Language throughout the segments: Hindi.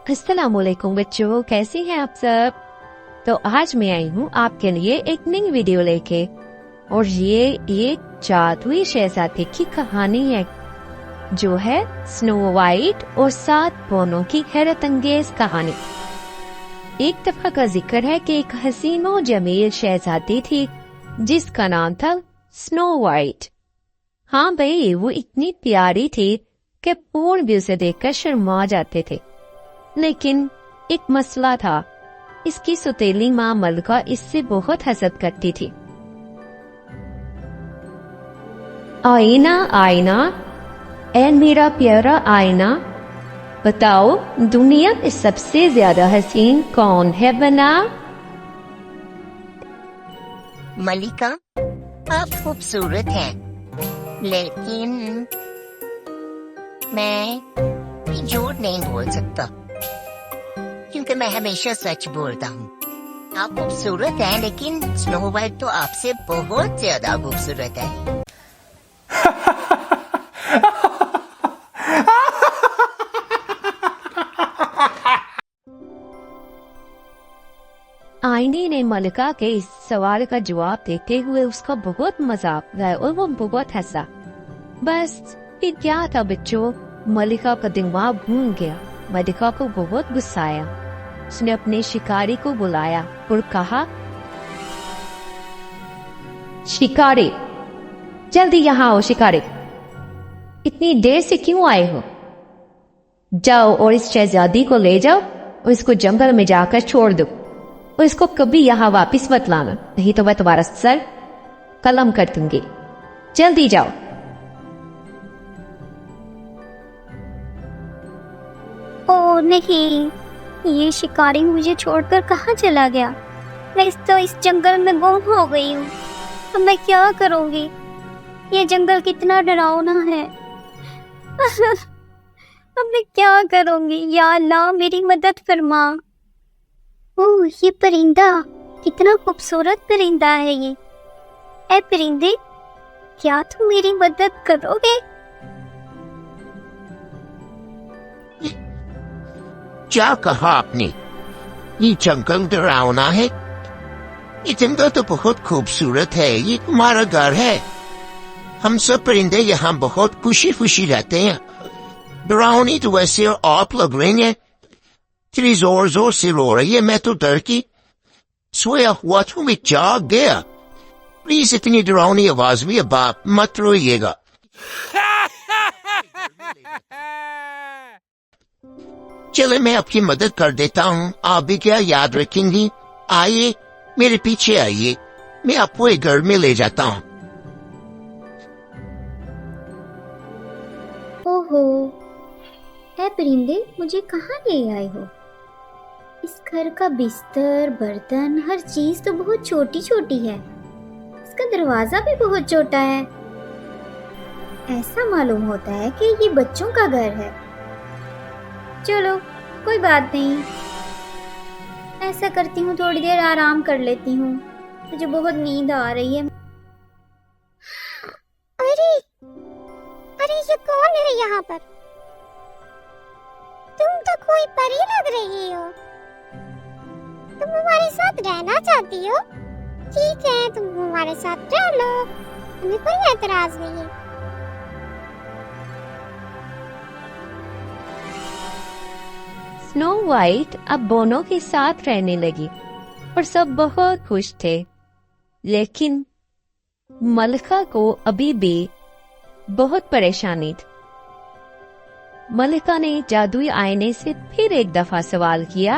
अस्सलाम वालेकुम बच्चों, कैसे हैं आप सब। तो आज मैं आई हूँ आपके लिए एक नई वीडियो लेके, और ये एक जादुई शहजादे की कहानी है जो है स्नो वाइट और 7 बौनों की हैरत अंगेज कहानी। एक दफा का जिक्र है कि एक हसीन और जमील शहजादी थी जिसका नाम था स्नो वाइट। हाँ भाई, वो इतनी प्यारी थी कि पूर्ण भी उसे देखकर शर्मा जाते थे। लेकिन एक मसला था, इसकी सुतीली माँ मलका इससे बहुत हसद करती थी। आईना आईना, ऐ मेरा प्यारा आईना, बताओ दुनिया में सबसे ज्यादा हसीन कौन है बना। मलिका, आप खूबसूरत हैं, लेकिन मैं झूठ नहीं बोल सकता क्योंकि मैं हमेशा सच बोलता हूँ। आप खूबसूरत हैं, लेकिन स्नो वाइट तो आपसे बहुत ज्यादा खूबसूरत है। आईने ने मलिका के इस सवाल का जवाब देते हुए उसका बहुत मजाक उड़ाया और वो बहुत हंसा। बस फिर क्या था बच्चों, मलिका का दिमाग घूम गया। मलिका को बहुत गुस्सा आया। उसने अपने शिकारी को बुलाया और कहा, शिकारी, जल्दी यहाँ आओ। शिकारी, इतनी देर से क्यों आए हो? जाओ और इस शहजादी को ले जाओ और इसको जंगल में जाकर छोड़ दो, और इसको कभी यहाँ वापस मत लाना, नहीं तो मैं तुम्हारा सर कलम कर दूंगी। जल्दी जाओ। ओ नहीं, ये शिकारी मुझे छोड़कर कहाँ चला गया। मैं तो इस जंगल में गुम हो गई हूँ। अब मैं क्या करूँगी? ये जंगल कितना डरावना है। अब मैं क्या करूँगी? या अल्लाह मेरी मदद फरमा। ओह, ये परिंदा कितना खूबसूरत परिंदा है ये। ऐ परिंदे, क्या तुम मेरी मदद करोगे? क्या कहा आपने? ये जंगल डरावना है? ये जंगल तो बहुत खूबसूरत है, ये तुम्हारा घर है। हम सब परिंदे यहाँ बहुत खुशी खुशी रहते हैं। डरावनी तो वैसे आप लग रही है, इतनी जोर जोर से रो रही है, मैं तो डर की सोया हुआ तो मैं जाग गया। प्लीज इतनी डरावनी आवाज में अब आप मत रोइएगा। चले मैं आपकी मदद कर देता हूँ, आप भी क्या याद रखेंगी। आइए मेरे पीछे आइए, मैं आपको एक घर में ले जाता हूँ। ओहो, ऐ परिंदे, मुझे कहाँ ले आए हो? इस घर का बिस्तर, बर्तन, हर चीज तो बहुत छोटी छोटी है। इसका दरवाजा भी बहुत छोटा है। ऐसा मालूम होता है कि ये बच्चों का घर है। चलो कोई बात नहीं, ऐसा करती हूँ, थोड़ी देर आराम कर लेती हूँ, मुझे बहुत नींद आ रही है। अरे अरे, ये कौन है यहाँ पर? तुम तो कोई परी लग रही हो। तुम हमारे साथ रहना चाहती हो? ठीक है, तुम हमारे साथ रह लो, हमें कोई एतराज नहीं है। स्नो वाइट अब बोनों के साथ रहने लगी और सब बहुत खुश थे। लेकिन मलिका को अभी भी बहुत परेशानी थी। मलिका ने जादुई आईने से फिर एक दफा सवाल किया,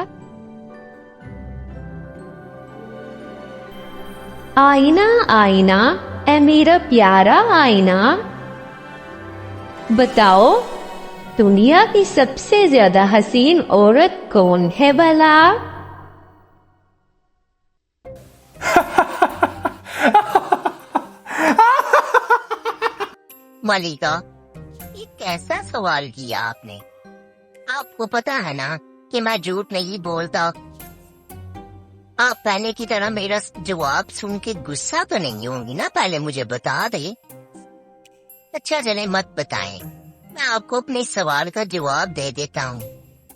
आईना आईना, ऐ मेरा प्यारा आईना, बताओ दुनिया की सबसे ज्यादा हसीन औरत कौन है भला। मलिका, ये कैसा सवाल किया आपने? आपको पता है ना कि मैं झूठ नहीं बोलता। आप पहले की तरह मेरा जवाब सुन के गुस्सा तो नहीं होंगी ना? पहले मुझे बता दे। अच्छा चले मत बताएं, मैं आपको अपने सवाल का जवाब दे देता हूँ।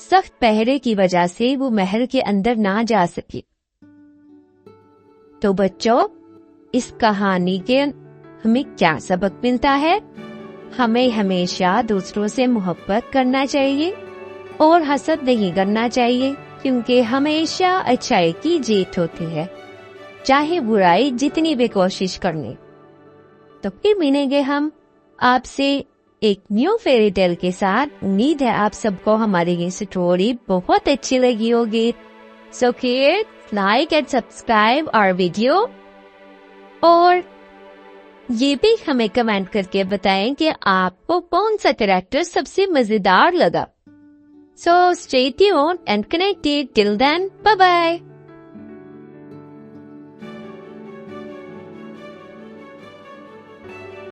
सख्त पहरे की वजह से वो महल के अंदर ना जा सके। तो बच्चों, इस कहानी के हमें क्या सबक मिलता है? हमें हमेशा दूसरों से मोहब्बत करना चाहिए और हसद नहीं करना चाहिए, क्योंकि हमेशा अच्छाई की जीत होती है, चाहे बुराई जितनी भी कोशिश करने। तो फिर मिलेंगे हम आपसे एक न्यू फेरी टेल के साथ। उम्मीद है आप सबको हमारी ये स्टोरी बहुत अच्छी लगी होगी। So kids, like and subscribe our video, और ये भी हमें कमेंट करके बताएं कि आपको कौन सा कैरेक्टर सबसे मजेदार लगा। So stay tuned and connected. Till then, bye bye.